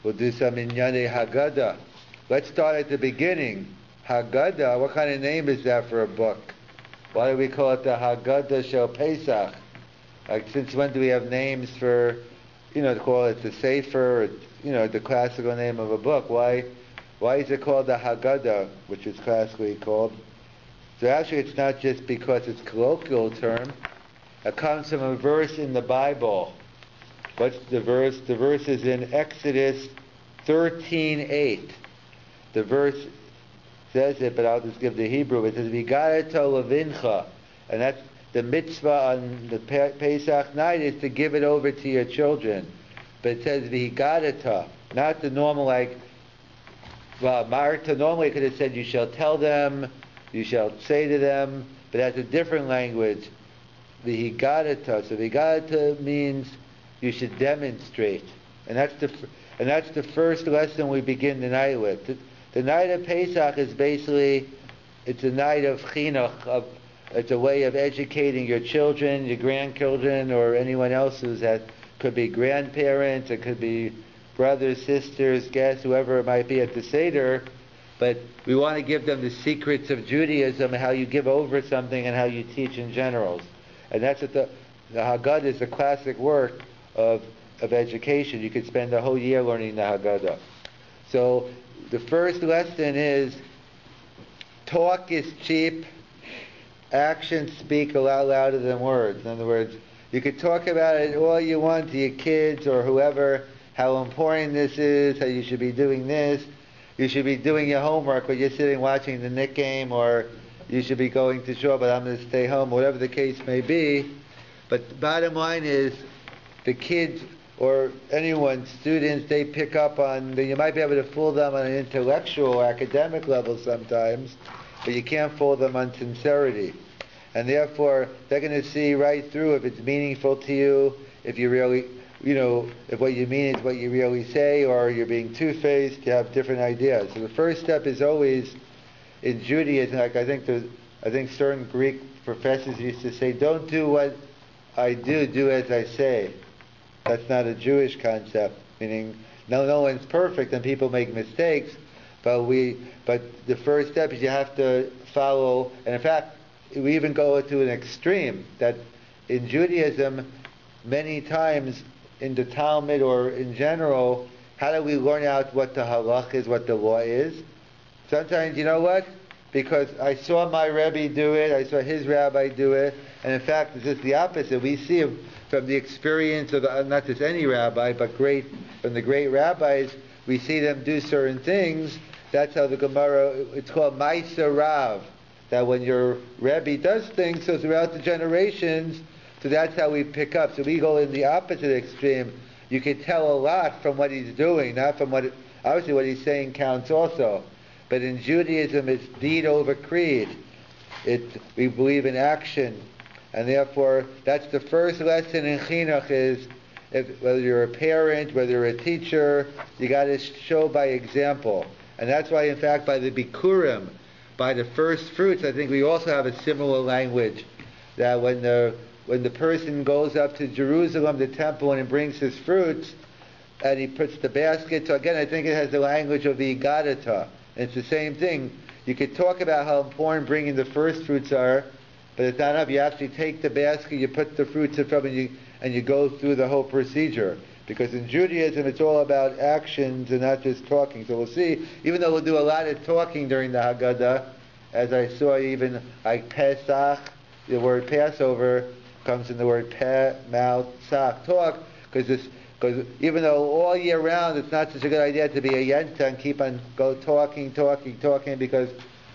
We'll do some Inyane Haggada. Let's start at the beginning. Haggada, what kind of name is that for a book? Why do we call it the Haggada shel Pesach? Like, since when do we have names for, to call it the Sefer, or, the classical name of a book? Why is it called the Haggada, which is classically called? So actually it's not just because it's a colloquial term. It comes from a verse in the Bible. What's the verse? The verse is in Exodus 13:8. The verse says it, but I'll just give the Hebrew. It says, "V'gareta levincha," and that's the mitzvah on the Pesach night is to give it over to your children. But it says "v'gareta," not the normal Marta. Normally it could have said, "You shall tell them," "You shall say to them," but that's a different language. V'gareta. So v'gareta means you should demonstrate, and that's the first lesson we begin the night with. The night of Pesach is basically, it's a night of chinuch, it's a way of educating your children, your grandchildren, or anyone else could be grandparents, it could be brothers, sisters, guests, whoever it might be at the Seder, but we want to give them the secrets of Judaism, how you give over something and how you teach in general. And that's what the Haggada is, the classic work of education. You could spend the whole year learning the Haggada. So the first lesson is, talk is cheap, actions speak a lot louder than words. In other words, you could talk about it all you want to your kids or whoever, how important this is, how you should be doing this, you should be doing your homework, or you're sitting watching the Knick game, or you should be going to shul, but I'm going to stay home, whatever the case may be. But the bottom line is, the kids or anyone, students, they pick up on, you might be able to fool them on an intellectual or academic level sometimes, but you can't fool them on sincerity. And therefore, they're going to see right through if it's meaningful to you, if you really, if what you mean is what you really say, or you're being two-faced, you have different ideas. So the first step is always, in Judaism, like I think certain Greek professors used to say, don't do what I do as I say. That's not a Jewish concept, meaning no one's perfect and people make mistakes, but the first step is you have to follow, and in fact, we even go to an extreme, that in Judaism, many times in the Talmud or in general, how do we learn out what the halach is, what the law is? Sometimes, you know what? Because I saw my Rabbi do it, I saw his rabbi do it, and in fact, it's just the opposite. We see from the experience of not just any rabbi, but from the great rabbis, we see them do certain things. That's how the Gemara, it's called Maisa Rav, that when your Rebbe does things, so throughout the generations, so that's how we pick up. So we go in the opposite extreme. You can tell a lot from what he's doing, not from obviously what he's saying counts also. But in Judaism, it's deed over creed. We believe in action. And therefore, that's the first lesson in chinuch is, whether you're a parent, whether you're a teacher, you got to show by example. And that's why, in fact, by the Bikurim, by the first fruits, I think we also have a similar language, that when the person goes up to Jerusalem, the temple, and he brings his fruits, and he puts the basket, so again, I think it has the language of the Haggada. It's the same thing. You could talk about how important bringing the first fruits are, but it's not enough. You actually take the basket, you put the fruits in front, and you go through the whole procedure. Because in Judaism, it's all about actions and not just talking. So we'll see, even though we'll do a lot of talking during the Haggada, as I saw even like Pesach, the word Passover comes in the word peh, mouth, sak, talk, because even though all year round it's not such a good idea to be a yenta and keep on talking, because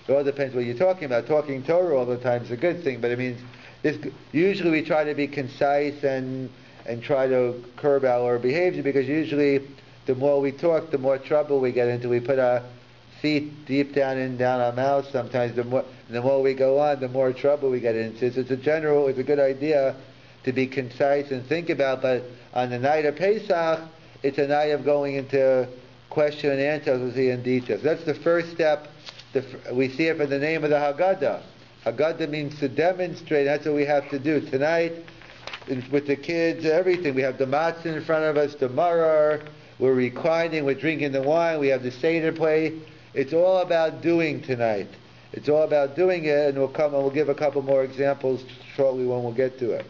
it all depends what you're talking about. Talking Torah all the time is a good thing, but it means usually we try to be concise and try to curb our behavior, because usually the more we talk, the more trouble we get into. We put our feet deep down our mouths sometimes. The more we go on, the more trouble we get into. So it's a good idea to be concise and think about, but on the night of Pesach, it's a night of going into question and answer, as we'll see in detail. So that's the first step. We see it from the name of the Haggada. Haggada means to demonstrate. That's what we have to do tonight with the kids, everything. We have the matzah in front of us, the maror. we're reclining, we're drinking the wine, we have the Seder play. It's all about doing tonight. It's all about doing it, and we'll give a couple more examples shortly when we'll get to it.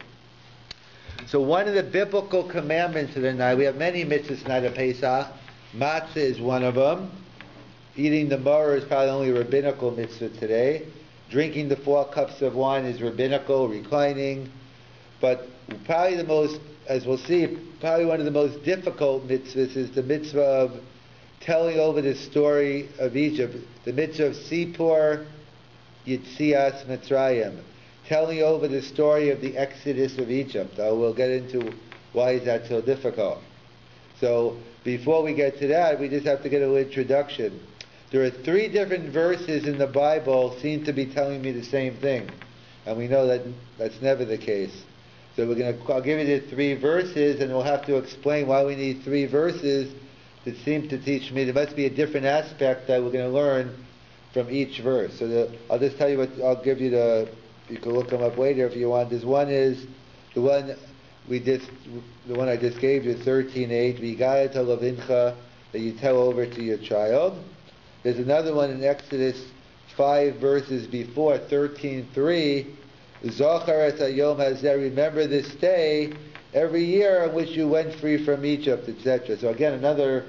So one of the biblical commandments of the night, we have many mitzvahs night of Pesach. Matzah is one of them. Eating the maror is probably only a rabbinical mitzvah today. Drinking the 4 cups of wine is rabbinical, reclining. But probably the most, as we'll see, probably one of the most difficult mitzvahs is the mitzvah of telling over the story of Egypt. The mitzvah of Sipur Yitzias Mitzrayim. Telling over the story of the Exodus of Egypt. We'll get into why is that so difficult. So before we get to that, we just have to get a little introduction. There are 3 different verses in the Bible seem to be telling me the same thing. And we know that that's never the case. So I'll give you the 3 verses, and we'll have to explain why we need 3 verses that seem to teach me there must be a different aspect that we're going to learn from each verse. So I'll just tell you what, I'll give you you can look them up later if you want. This one is the one I just gave you, 13:8, V'gayat halavincha, that you tell over to your child. There's another one in Exodus 5 verses before, 13:3, Zochar es hayom hazeh, remember this day every year in which you went free from Egypt, etc. So again, another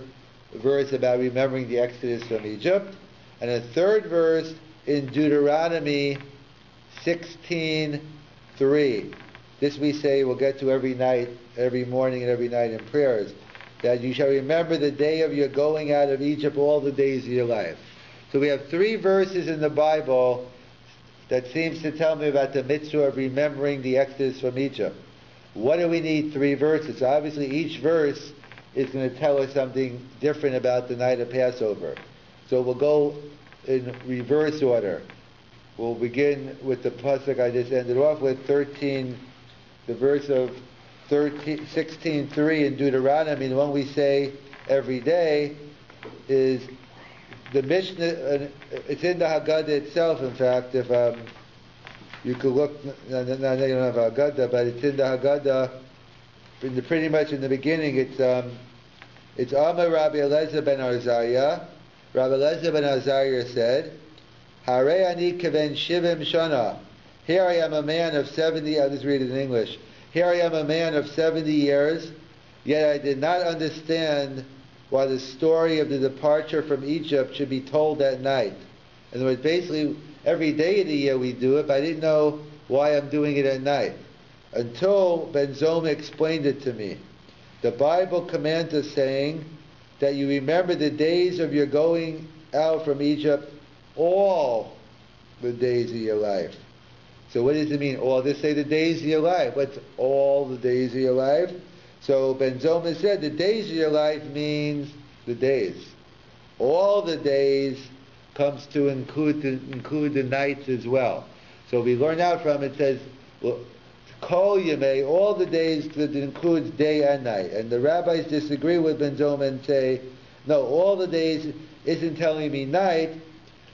verse about remembering the Exodus from Egypt. And a third verse in Deuteronomy 16:3. This we say we'll get to every night, every morning and every night in prayers, that you shall remember the day of your going out of Egypt all the days of your life. So we have 3 verses in the Bible that seems to tell me about the mitzvah of remembering the Exodus from Egypt. What do we need 3 verses? Obviously each verse is going to tell us something different about the night of Passover. So we'll go in reverse order. We'll begin with the pasuk I just ended off with, the verse of 16:3 in Deuteronomy. The one we say every day is the Mishnah. It's in the Haggada itself. In fact, if you could look, no, you don't have Haggada, but it's in the Haggada. Pretty much in the beginning, it's Amar Rabbi Elazar ben Azariah. Rabbi Elazar ben Azariah said, Hare ani keven shivim shana. Here I am a man of 70, I'll just read it in English. Here I am a man of 70 years, yet I did not understand why the story of the departure from Egypt should be told at night. In other words, basically, every day of the year we do it, but I didn't know why I'm doing it at night. Until Ben Zoma explained it to me. The Bible commands us saying that you remember the days of your going out from Egypt all the days of your life. So what does it mean? All, just say the days of your life. What's all the days of your life? So Ben Zoma said the days of your life means the days. All the days comes to include the nights as well. So we learn out from it says, well, Kol Yemei, all the days that includes day and night. And the rabbis disagree with Ben Zoma and say, no, all the days isn't telling me night,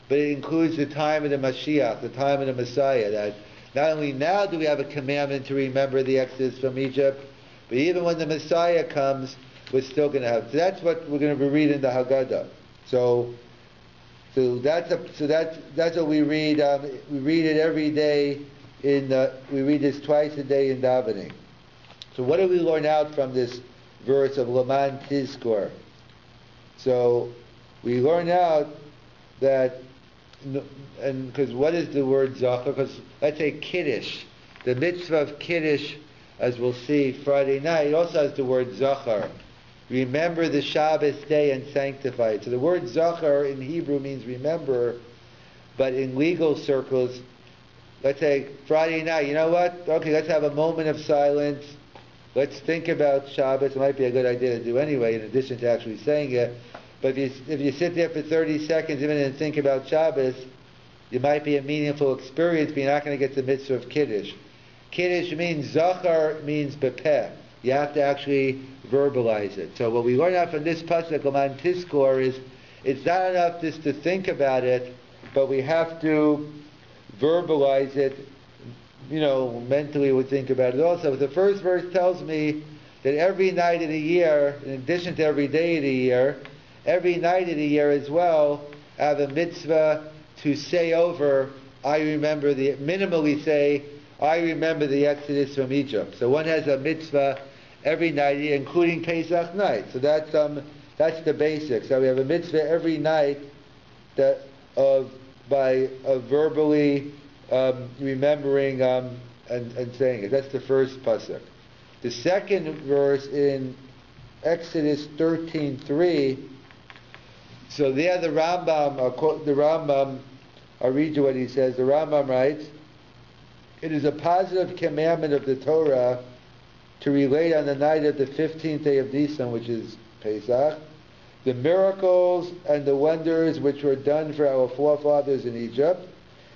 but it includes the time of the Mashiach, the time of the Messiah. That not only now do we have a commandment to remember the Exodus from Egypt, but even when the Messiah comes, we're still going to have. So that's what we're going to be reading the Haggada. So that's what we read. We read it every day. We read this twice a day in davening. So what do we learn out from this verse of Laman Tizkor? So we learn out that, and because what is the word Zachar? Because let's say Kiddush, the mitzvah of Kiddush, as we'll see Friday night, it also has the word Zachar. Remember the Shabbos day and sanctify it. So the word Zachar in Hebrew means remember, but in legal circles, let's say Friday night, you know what? Okay, let's have a moment of silence. Let's think about Shabbos. It might be a good idea to do anyway, in addition to actually saying it. But if you sit there for 30 seconds, a minute, and think about Shabbos, it might be a meaningful experience, but you're not going to get the mitzvah of Kiddush. Kiddush means, Zachar means bepeh. You have to actually verbalize it. So what we learn out from this pasuk, Laman Tizkor, is it's not enough just to think about it, but we have to verbalize it, mentally we think about it also. The first verse tells me that every night of the year, in addition to every day of the year, every night of the year as well, I have a mitzvah to say over, minimally say, I remember the Exodus from Egypt. So one has a mitzvah every night, including Pesach night. So that's the basics. So we have a mitzvah every night of verbally remembering and saying it. That's the first pasuk. The second verse in Exodus 13:3. So there the Rambam, I'll read you what he says. The Rambam writes, it is a positive commandment of the Torah to relate on the night of the 15th day of Nisan, which is Pesach, the miracles and the wonders which were done for our forefathers in Egypt.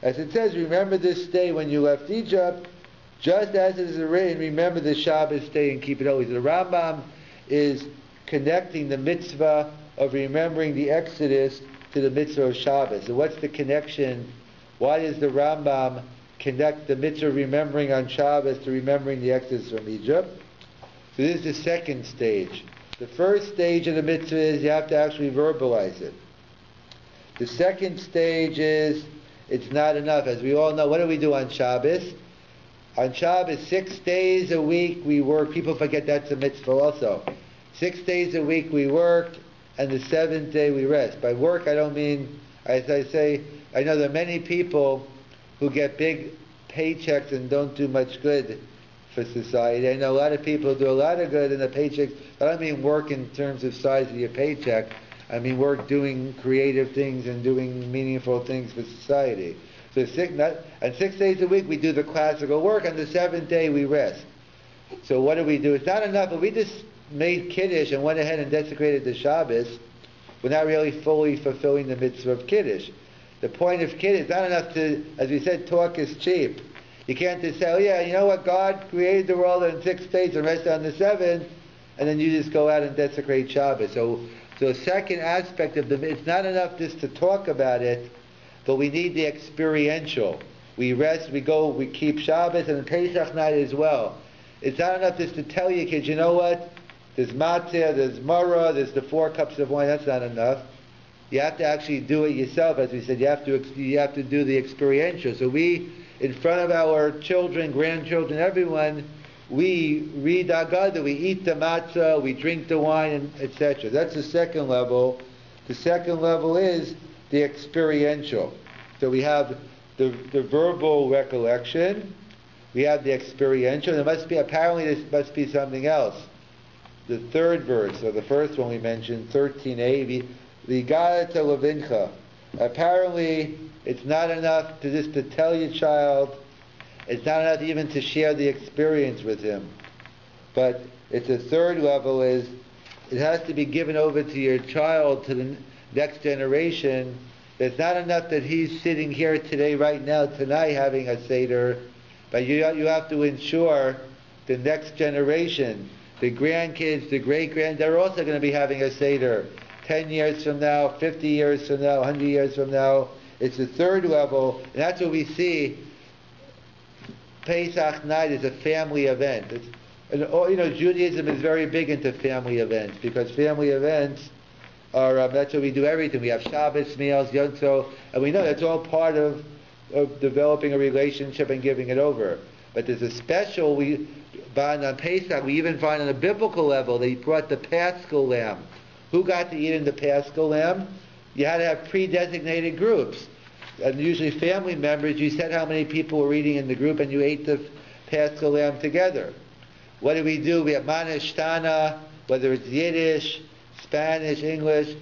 As it says, remember this day when you left Egypt, just as it is written, remember the Shabbos day and keep it always. The Rambam is connecting the mitzvah of remembering the Exodus to the mitzvah of Shabbos. So what's the connection? Why does the Rambam connect the mitzvah of remembering on Shabbos to remembering the Exodus from Egypt? So this is the second stage. The first stage of the mitzvah is you have to actually verbalize it. The second stage is it's not enough. As we all know, what do we do on Shabbos? On Shabbos, 6 days a week we work. People forget that's a mitzvah also. 6 days a week we work, and the 7th day we rest. By work I don't mean, as I say, I know there are many people who get big paychecks and don't do much good for society. I know a lot of people who do a lot of good in the paychecks. I don't mean work in terms of size of your paycheck. I mean work doing creative things and doing meaningful things for society. So 6 days a week we do the classical work. On the 7th day we rest. So what do? It's not enough. If we just made Kiddush and went ahead and desecrated the Shabbos, we're not really fully fulfilling the mitzvah of Kiddush. The point of Kiddush is not enough to, as we said, talk is cheap. You can't just say, oh yeah, you know what, God created the world in 6 days and rested on the 7th, and then you just go out and desecrate Shabbos. So a second aspect of it's not enough just to talk about it, but we need the experiential. We rest, we keep Shabbos, and Pesach night as well. It's not enough just to tell your kids, you know what, there's matzah, there's marah, there's the 4 cups of wine. That's not enough. You have to actually do it yourself. As we said, you have to do the experiential. So we, in front of our children, grandchildren, everyone, we read Haggada, we eat the matzah, we drink the wine, etc. That's the second level. The second level is the experiential. So we have the verbal recollection, we have the experiential. There must be something else. The third verse, or the first one we mentioned, 13a, the Haggada to Levincha. Apparently, it's not enough to tell your child. It's not enough even to share the experience with him. But it's a third level is it has to be given over to your child, to the next generation. It's not enough that he's sitting here today, right now, tonight, having a Seder. But you have to ensure the next generation, the grandkids, the great-grand, they're also going to be having a Seder. 10 years from now, 50 years from now, 100 years from now. It's the third level, and that's what we see. Pesach night is a family event. Judaism is very big into family events, because family events are, that's what we do everything. We have Shabbos meals, Yom Tov, and we know that's all part of developing a relationship and giving it over. But there's a special, on Pesach, we even find on a biblical level, they brought the Paschal lamb. Who got to eat in the Paschal lamb? You had to have pre-designated groups. And usually family members, you said how many people were eating in the group and you ate the Paschal lamb together. What do? We have Manashtana, whether it's Yiddish, Spanish, English.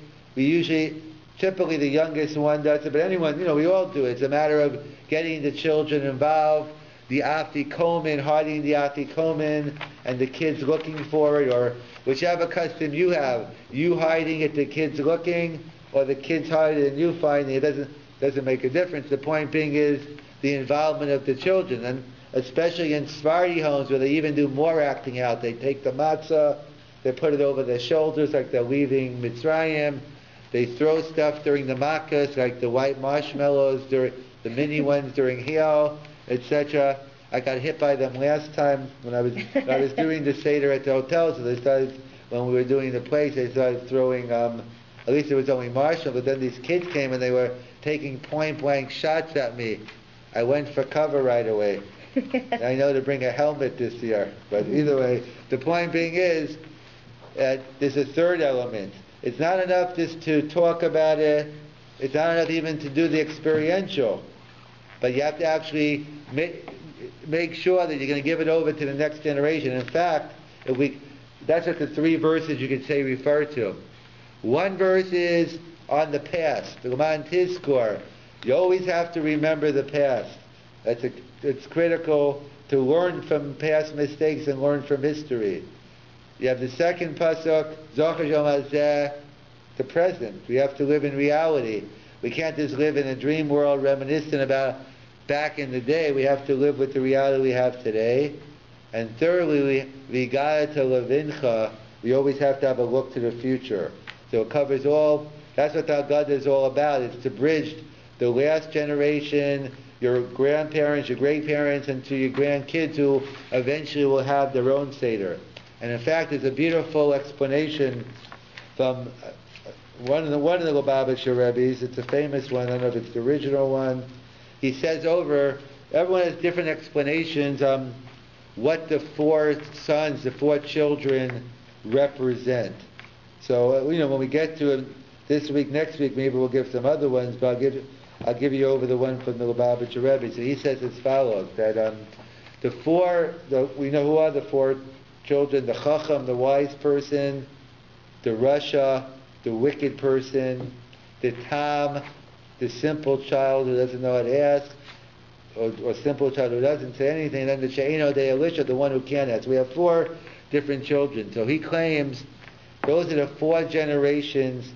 Typically the youngest one does it, but anyone, we all do it. It's a matter of getting the children involved, the afikomen, hiding the afikomen, and the kids looking for it, or whichever custom you have, you hiding it, the kids looking, or the kids hiding it and you finding it. Doesn't make a difference. The point being is the involvement of the children, and especially in Sephardi homes where they even do more acting out. They take the matzah, they put it over their shoulders like they're leaving Mitzrayim. They throw stuff during the makkos, like the white marshmallows, during the mini ones during Hiyal, etc. I got hit by them last time when I was doing the Seder at the hotel. So they started, when we were doing the place, they started throwing, at least it was only Marshall, but then these kids came and they were taking point blank shots at me. I went for cover right away. I know to bring a helmet this year, but either way, the point being is that there's a third element. It's not enough just to talk about it. It's not enough even to do the experiential, but you have to actually make sure that you're going to give it over to the next generation. In fact, that's what the three verses you could say refer to. One verse is on the past, the L'man Tizkor. You always have to remember the past. It's critical to learn from past mistakes and learn from history. You have the second pasuk, Zocher Yom Hazeh, the present. We have to live in reality. We can't just live in a dream world reminiscent about back in the day. We have to live with the reality we have today. And thirdly, we got to levincha. We always have to have a look to the future. So it covers all. That's what the Haggada is all about. It's to bridge the last generation, your grandparents, your great-parents, and to your grandkids who eventually will have their own Seder. And in fact, there's a beautiful explanation from one of the Lubavitcher Rebbes. It's a famous one. I don't know if it's the original one. He says everyone has different explanations on what the four sons, the four children represent. So, when we get to it this week, next week, maybe we'll give some other ones, but I'll give you over the one from the Lubavitcher Rebbe. So he says as follows, that we know who are the four children: the Chacham, the wise person; the Rasha, the wicked person; the Tam, the simple child who doesn't know how to ask, or simple child who doesn't say anything; and then the She'eno de Elisha, the one who can't ask. We have four different children. So he claims those are the four generations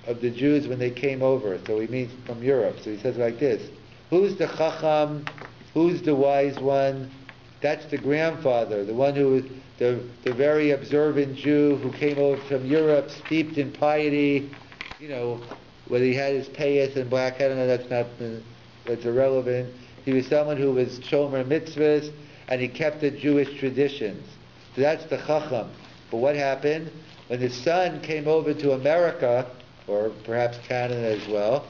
of the Jews when they came over. So he means from Europe. So he says like this: who's the Chacham? Who's the wise one? That's the grandfather, the one who was the very observant Jew who came over from Europe, steeped in piety. Whether he had his payas and black hair, that's irrelevant. He was someone who was shomer mitzvahs, and he kept the Jewish traditions. So that's the Chacham. But what happened when his son came over to America, or perhaps Canada as well,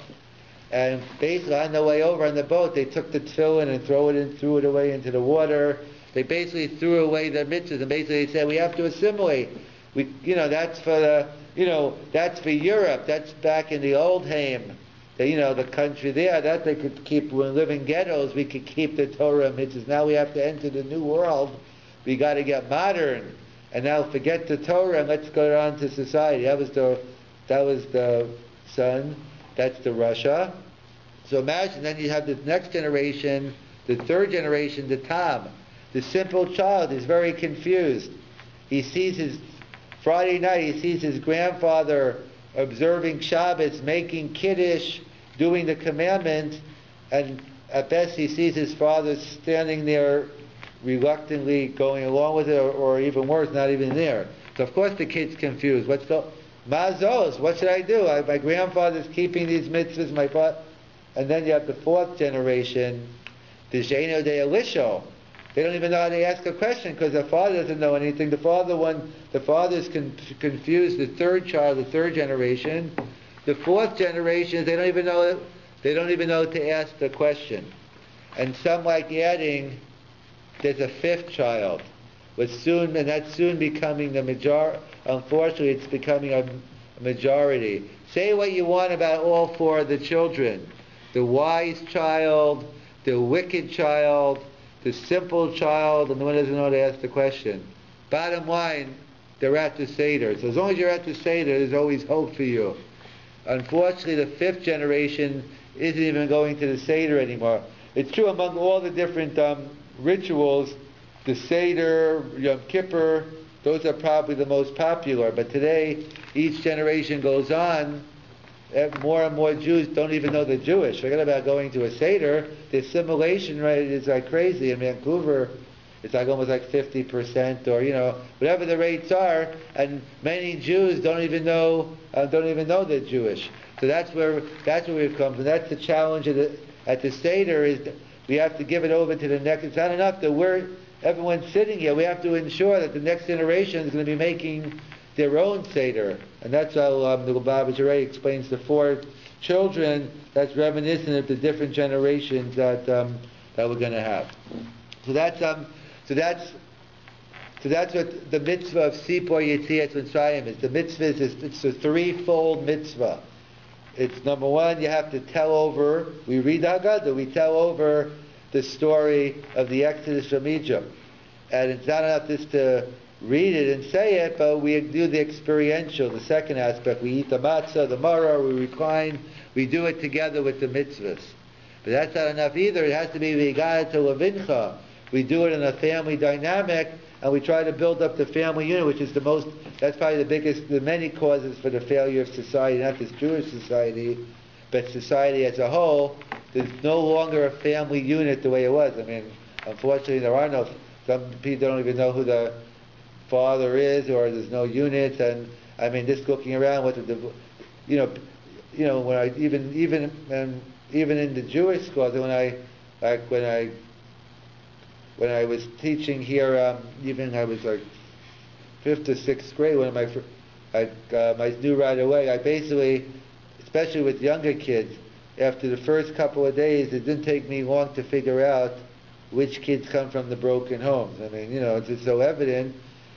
and basically on the way over on the boat, they took the tefillin and threw it away into the water. They basically threw away their mitzvahs, and basically they said, we have to assimilate. That's for Europe. That's back in the old Haim. The country there, that they could keep. When we live in ghettos, we could keep the Torah and mitzvahs. Now we have to enter the new world. We got to get modern, and now forget the Torah and let's go on to society. That was the son. That's the Rasha. So imagine then you have the next generation, the third generation, the Tam, the simple child. Is very confused. He sees Friday night, he sees his grandfather observing Shabbos, making Kiddush, doing the commandment, and at best he sees his father standing there reluctantly going along with it, or even worse, not even there. So of course the kid's confused. Mazos, what should I do? My grandfather's keeping these mitzvahs, and then you have the fourth generation, the She'eno de Elisha. They don't even know how to ask a question because their father doesn't know anything. The father's confused. The third child, the third generation, the fourth generation, they don't even know to ask the question. And some like adding, there's a fifth child, that's soon becoming the majority. Unfortunately, it's becoming a majority. Say what you want about all four of the children: the wise child, the wicked child, the simple child, and the one who doesn't know to ask the question. Bottom line, they're at the Seder. So as long as you're at the Seder, there's always hope for you. Unfortunately, the fifth generation isn't even going to the Seder anymore. It's true among all the different rituals, the Seder, Yom Kippur, those are probably the most popular. But today, each generation goes on, more and more Jews don't even know they're Jewish. Forget about going to a Seder. The assimilation rate is like crazy. In Vancouver, it's like almost like 50%, or whatever the rates are. And many Jews don't even know they're Jewish. So that's where we've come from. That's the challenge at the Seder, is we have to give it over to the next. It's not enough that everyone's sitting here. We have to ensure that the next generation is going to be making their own Seder. And that's how the Rabbi explains the 4 children. That's reminiscent of the different generations that we're going to have. So that's what the mitzvah of Sipor Yetzias Mitzrayim is. The mitzvah it's a threefold mitzvah. It's number one, you have to tell over. We read the Haggada, we tell over the story of the Exodus from Egypt, and it's not enough just to read it and say it, but we do the experiential, the second aspect. We eat the matzah, the maror, we recline, we do it together with the mitzvahs. But that's not enough either. It has to be v'hagada to levincha. We do it in a family dynamic, and we try to build up the family unit, which is that's probably the biggest, the many causes for the failure of society, not just Jewish society, but society as a whole. There's no longer a family unit the way it was. I mean, unfortunately, some people don't even know who the father is, or there's no units, and I mean, just looking around with when I even in the Jewish schools, when I was teaching here, even I was like 5th or 6th grade, I knew right away. I basically, especially with younger kids, after the first couple of days, it didn't take me long to figure out which kids come from the broken homes. I mean, it's just so evident.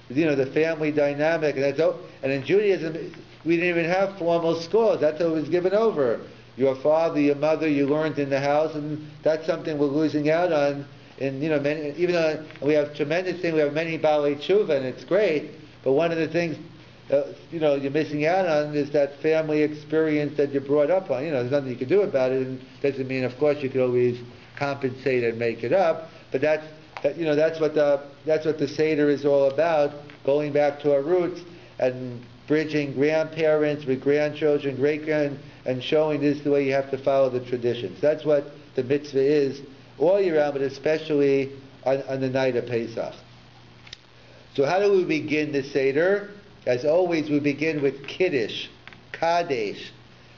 The family dynamic, and in Judaism, we didn't even have formal schools. That's what was given over. Your father, your mother, you learned in the house, and that's something we're losing out on. And many, even though we have tremendous things, we have many Baalei Tshuva, and it's great. But one of the things, you're missing out on is that family experience that you're brought up on. There's nothing you can do about it, and doesn't mean, of course, you could always compensate and make it up. But that's what the Seder is all about. Going back to our roots and bridging grandparents with grandchildren, great-grand, and showing this is the way you have to follow the traditions. That's what the mitzvah is all year round, but especially on the night of Pesach. So how do we begin the Seder? As always, we begin with Kiddush, Kadesh.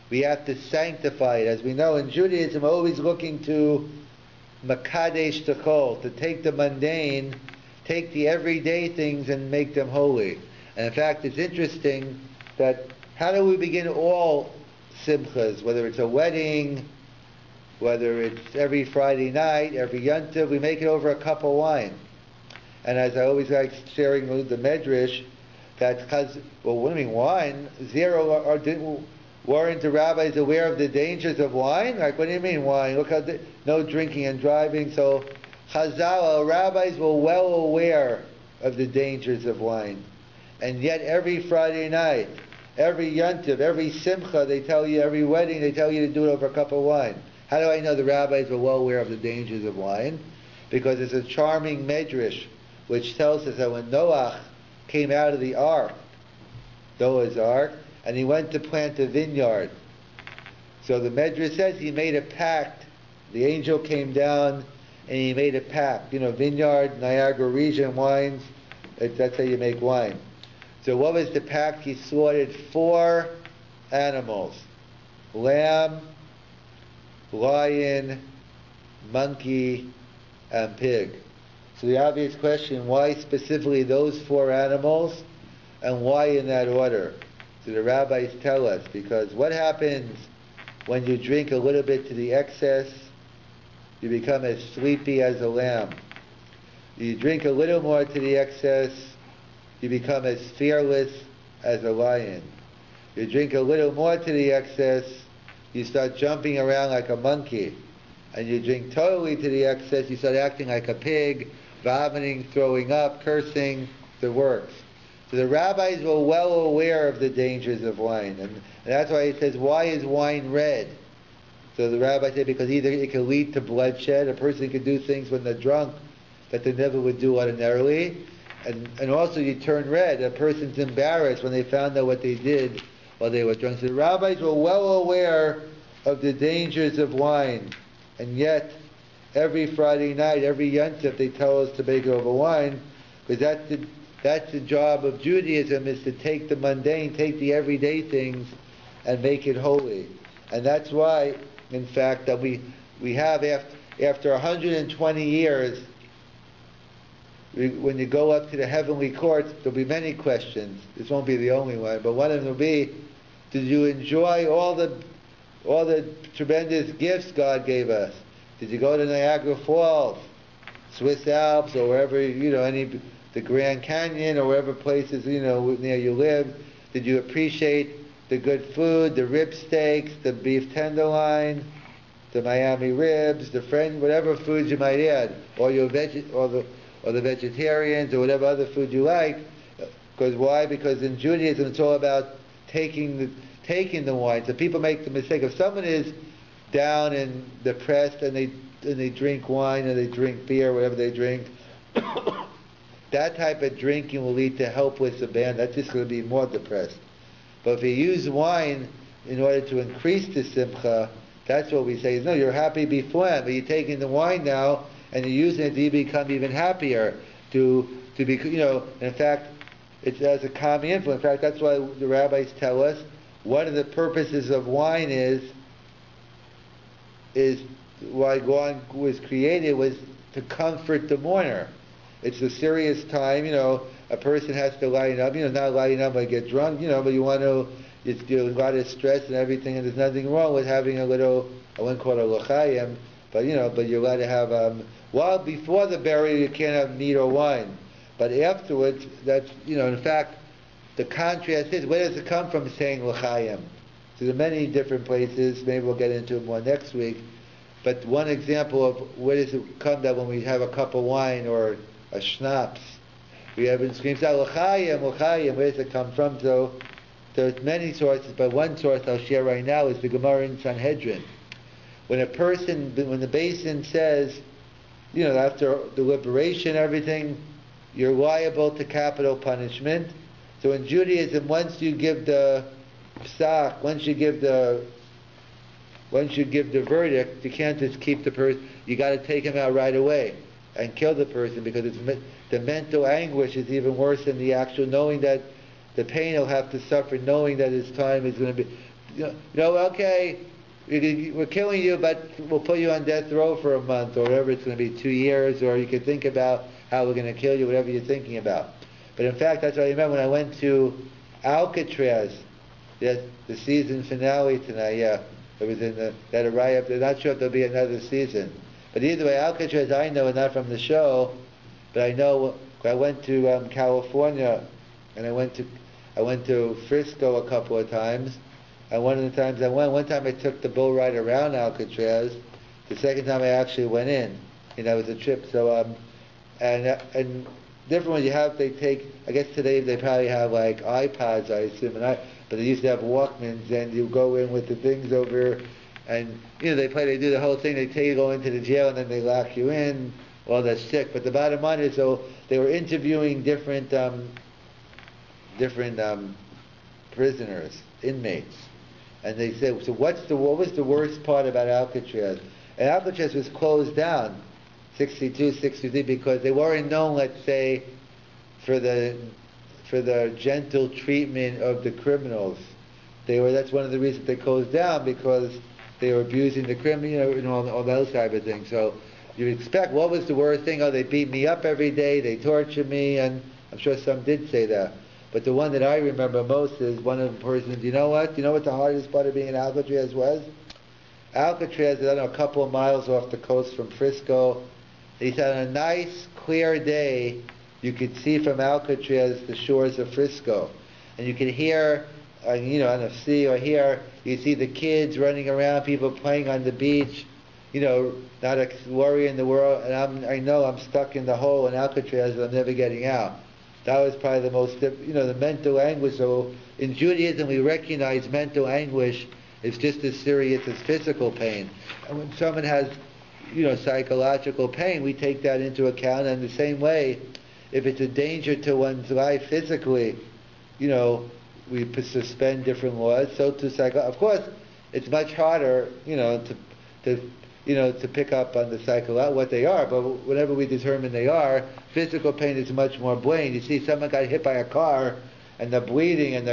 We have to sanctify it. As we know, in Judaism, we're always looking to Makadesh Techol, to take the mundane, take the everyday things and make them holy. And in fact, it's interesting that how do we begin all simchas, whether it's a wedding, whether it's every Friday night, every yontiv, we make it over a cup of wine. And as I always like sharing the medrash, that's because, what do you mean wine? Weren't the rabbis aware of the dangers of wine? Like, what do you mean wine? Look how no drinking and driving. So Chazal, rabbis were well aware of the dangers of wine. And yet every Friday night, every yontiv, every simcha, they tell you, every wedding, they tell you to do it over a cup of wine. How do I know the rabbis were well aware of the dangers of wine? Because it's a charming medrash which tells us that when Noach came out of the ark, Noah's ark, and he went to plant a vineyard. So the medrash says he made a pact. The angel came down and he made a pact. Vineyard, Niagara region wines, that's how you make wine. So what was the pact? He slaughtered 4 animals: lamb, lion, monkey, and pig. So the obvious question, why specifically those 4 animals, and why in that order? So the rabbis tell us, because what happens when you drink a little bit to the excess? You become as sleepy as a lamb. You drink a little more to the excess, you become as fearless as a lion. You drink a little more to the excess, you start jumping around like a monkey. And you drink totally to the excess, you start acting like a pig, vomiting, throwing up, cursing, the works. So the rabbis were well aware of the dangers of wine. And that's why he says, why is wine red? So the rabbi said, because either it can lead to bloodshed, a person can do things when they're drunk that they never would do ordinarily, and also you turn red. A person's embarrassed when they found out what they did while they were drunk. So the rabbis were well aware of the dangers of wine, and yet every Friday night, every yontif, they tell us to make it over wine, because that's the job of Judaism, is to take the mundane, take the everyday things, and make it holy. And that's why, in fact, that we have, after 120 years, when you go up to the heavenly courts, there'll be many questions. This won't be the only one, but one of them will be, did you enjoy all the tremendous gifts God gave us? Did you go to Niagara Falls, Swiss Alps, or wherever, the Grand Canyon, or wherever places, near you live? Did you appreciate the good food, the rib steaks, the beef tenderloin, the Miami ribs, whatever foods you might add, or the vegetarians, or whatever other food you like? Because why? Because in Judaism it's all about taking the wine. So people make the mistake. If someone is down and depressed and they drink wine or they drink beer, whatever they drink, that type of drinking will lead to helpless abandon. That's just going to be more depressed. But if you use wine in order to increase the simcha, that's what we say is, no, you're happy before, but you're taking the wine now and you're using it to become even happier. To be, in fact, it has a calming influence. In fact, that's why the rabbis tell us one of the purposes of wine is why wine was created was to comfort the mourner. It's a serious time, a person has to lighten up, not lighten up and get drunk, but you want to, it's a lot of stress and everything, and there's nothing wrong with having a little, I wouldn't call it a l'chaim, but you're allowed to have, before the burial you can't have meat or wine, but afterwards, that's, in fact, the contrast is, where does it come from saying l'chaim? So there are many different places, maybe we'll get into it more next week, but one example of where does it come that when we have a cup of wine or a schnapps, we have been screams out l'chaim, l'chaim. Where does it come from? So there's many sources, but one source I'll share right now is the Gemara in Sanhedrin. When the basin says, after deliberation, everything, you're liable to capital punishment. So in Judaism, once you give the Pesach, once you give the verdict, you can't just keep the person. You got to take him out right away and kill the person, because the mental anguish is even worse than the actual knowing that the pain he'll have to suffer, knowing that his time is going to be, okay, we're killing you, but we'll put you on death row for a month, or whatever, it's going to be 2 years, or you can think about how we're going to kill you, whatever you're thinking about. But in fact, that's what I remember when I went to Alcatraz, the season finale tonight, it was that arrived. They're not sure if there'll be another season. But either way, Alcatraz I know, not from the show, but I know I went to California, and I went to Frisco a couple of times. And one of the times I went, one time I took the bull ride around Alcatraz. The second time I actually went in. It was a trip. So and different ones they take. I guess today they probably have like iPods, I assume, but they used to have Walkmans, and you go in with the things over. And they do the whole thing. They take you go into the jail and then they lock you in. Well, that's sick. But the bottom line is, so they were interviewing different prisoners, inmates, and they said, so what was the worst part about Alcatraz? And Alcatraz was closed down, 62, 63, because they weren't known, let's say, for the gentle treatment of the criminals. That's one of the reasons they closed down, because they were abusing the criminal, and all those type of things. So you expect, what was the worst thing? Oh, they beat me up every day, they tortured me, and I'm sure some did say that. But the one that I remember most is one of the persons, you know what the hardest part of being in Alcatraz was? Alcatraz is, I don't know, a couple of miles off the coast from Frisco. He said on a nice, clear day, you could see from Alcatraz the shores of Frisco. And you could hear, on the sea, or here, you see the kids running around, people playing on the beach, not a worry in the world, and I know I'm stuck in the hole in Alcatraz and I'm never getting out. That was probably the most, the mental anguish. So in Judaism we recognize mental anguish is just as serious as physical pain. And when someone has, psychological pain, we take that into account. And the same way, if it's a danger to one's life physically, we suspend different laws. So to of course, it's much harder, to pick up on the cycle, what they are, but whenever we determine they are, physical pain is much more blatant. You see someone got hit by a car, and they're bleeding, and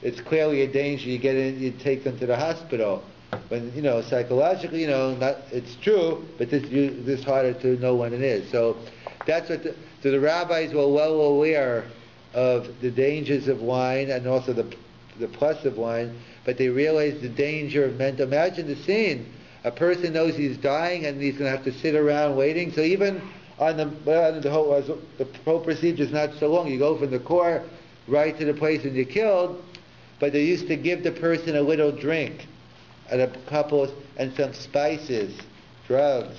it's clearly a danger, you get in, you take them to the hospital. When, psychologically, it's true, but this harder to know when it is. So that's what so the rabbis were well aware of the dangers of wine and also the plus of wine, but they realized the danger of mental. Imagine the scene. A person knows he's dying and he's going to have to sit around waiting. So even on the whole procedure is not so long. You go from the core right to the place when you're killed, but they used to give the person a little drink and a couple and some spices, drugs.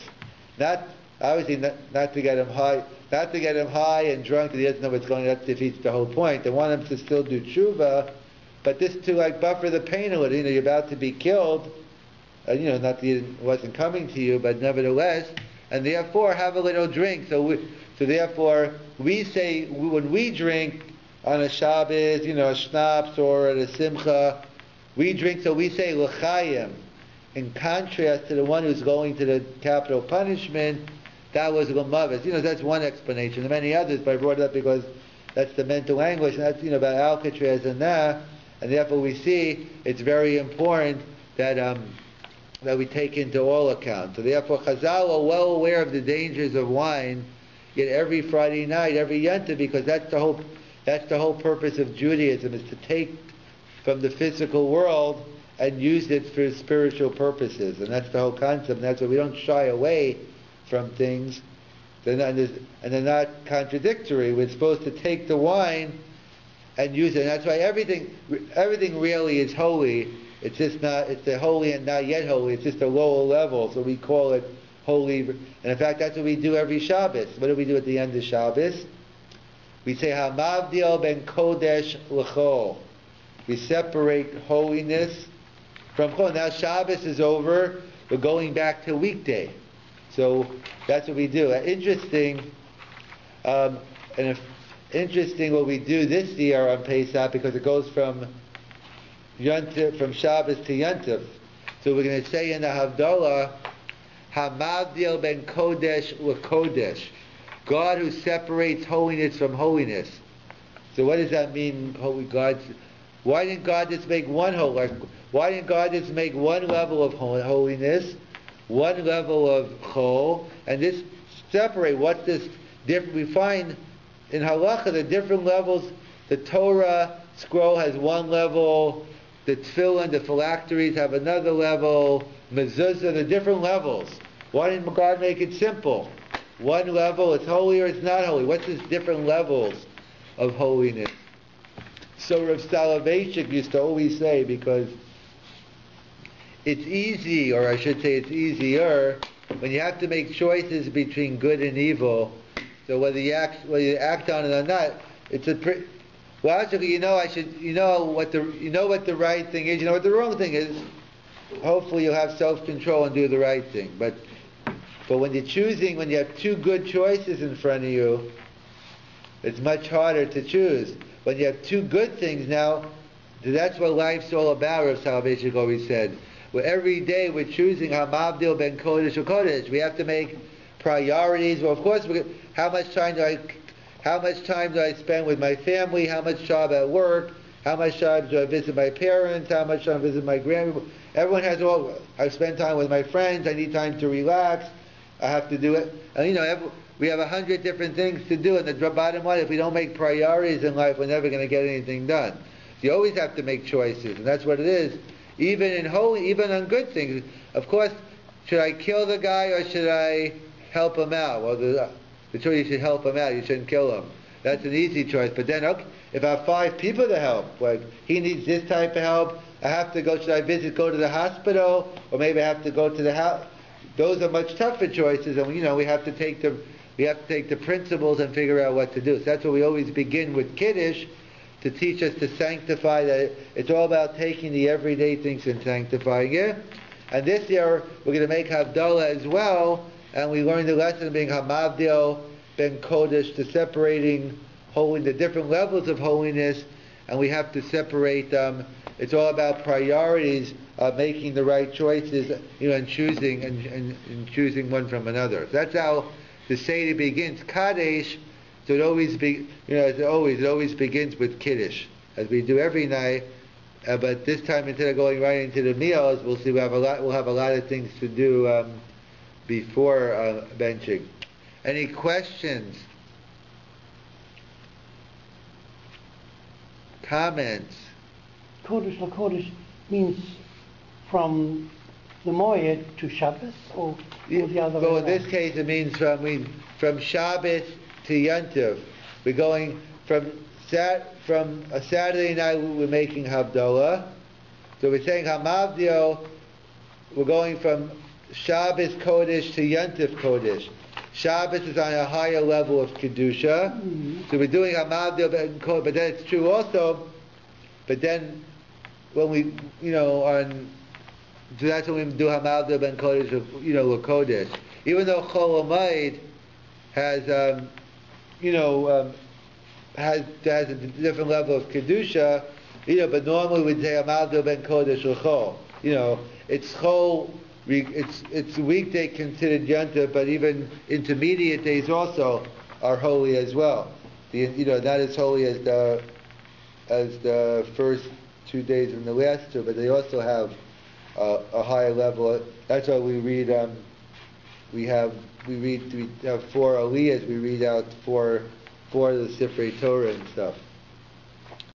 Not to get him high and drunk that he doesn't know what's going on. That defeats the whole point. They want him to still do tshuva, but this to buffer the pain a little. You're about to be killed. Not that it wasn't coming to you, but nevertheless, and therefore have a little drink. So therefore we say when we drink on a Shabbos, a schnapps or at a simcha, we drink. So we say l'chaim, in contrast to the one who's going to the capital punishment. That was l'mavis. That's one explanation. There are many others, but I brought it up because that's the mental anguish, and that's about Alcatraz and that. And therefore we see it's very important that we take into all account. So therefore Chazal are well aware of the dangers of wine, yet every Friday night, every Yontif, because that's the whole purpose of Judaism, is to take from the physical world and use it for spiritual purposes. And that's the whole concept. And that's why we don't shy away from things. And they're not contradictory. We're supposed to take the wine and use it. And that's why everything really is holy. It's just it's the holy and not yet holy. It's just a lower level. So we call it holy. And in fact, that's what we do every Shabbos. What do we do at the end of Shabbos? We say, Hamavdil ben Kodesh l'chol. We separate holiness from chol. Now Shabbos is over. We're going back to weekday. So that's what we do. Interesting what we do this year on Pesach, because it goes from Shabbos to Yontif. So we're going to say in the Havdalah, Hamavdil ben Kodesh l'Kodesh. God who separates holiness from holiness. So what does that mean, holy God? Why didn't God just make one why didn't God just make one level of holiness, one level of chol, and just separate? What's this different? We find in halacha the different levels. The Torah scroll has one level, the tefillin, the phylacteries have another level, mezuzah, the different levels. Why didn't God make it simple? One level, it's holy or it's not holy. What's these different levels of holiness? So Rav Selevan used to always say, because it's easy, or I should say it's easier, when you have to make choices between good and evil. So whether you act on it or not, it's logically, you know what the right thing is, you know what the wrong thing is. Hopefully you'll have self-control and do the right thing. But when you're choosing, when you have two good choices in front of you, it's much harder to choose. When you have two good things now, that's what life's all about, Rav Selevan always said. Where every day we're choosing Hamavdil ben Kodesh or Kodesh. We have to make priorities. Well, of course, how much time do I spend with my family? How much time at work? How much time do I visit my parents? How much time I visit my grandmother? Everyone has I spend time with my friends. I need time to relax. I have to do it. And we have 100 different things to do. And the bottom line, if we don't make priorities in life, we're never going to get anything done. So you always have to make choices, and that's what it is. Even on good things. Of course, should I kill the guy or should I help him out? Well, the choice, you should help him out. You shouldn't kill him. That's an easy choice. But then, okay, if I have 5 people to help, like he needs this type of help, I have to go. Should I go to the hospital, or maybe I have to go to the house? Those are much tougher choices, and we have to take the principles and figure out what to do. So that's what we always begin with Kiddush, to teach us to sanctify. That it's all about taking the everyday things and sanctifying it. And this year we're going to make Havdalah as well, and we learned the lesson of being Hamavdil ben Kodesh, to separating the different levels of holiness, and we have to separate them. It's all about priorities, making the right choices, and choosing one from another. So that's how the Seder begins, Kadesh. So it always begins with Kiddush, as we do every night. But this time, instead of going right into the meals, we'll see. We'll have a lot of things to do before benching. Any questions? Comments? Kodesh LaKodesh means from the Moed to Shabbos, or the other way Well, around? in this case, it means from Shabbos to Yontif. We're going from a Saturday night. We're making Havdalah, so we're saying Hamavdio. We're going from Shabbos Kodesh to Yontif Kodesh. Shabbos is on a higher level of kedusha, so we're doing Hamavdio ben Kodesh. But then it's true also. But then when we, so that's when we do Hamavdio ben Kodesh, LaKodesh. Even though Chol Hamoed has, has a different level of kedusha, but normally we'd say Hamavdio ben Kodesh l'Chol. It's Chol. It's weekday considered Yontif, but even intermediate days also are holy as well. Not as holy as the first 2 days and the last two, but they also have a higher level. That's why we read. We have 4 aliyahs. We read out four of the Sifrei Torah and stuff.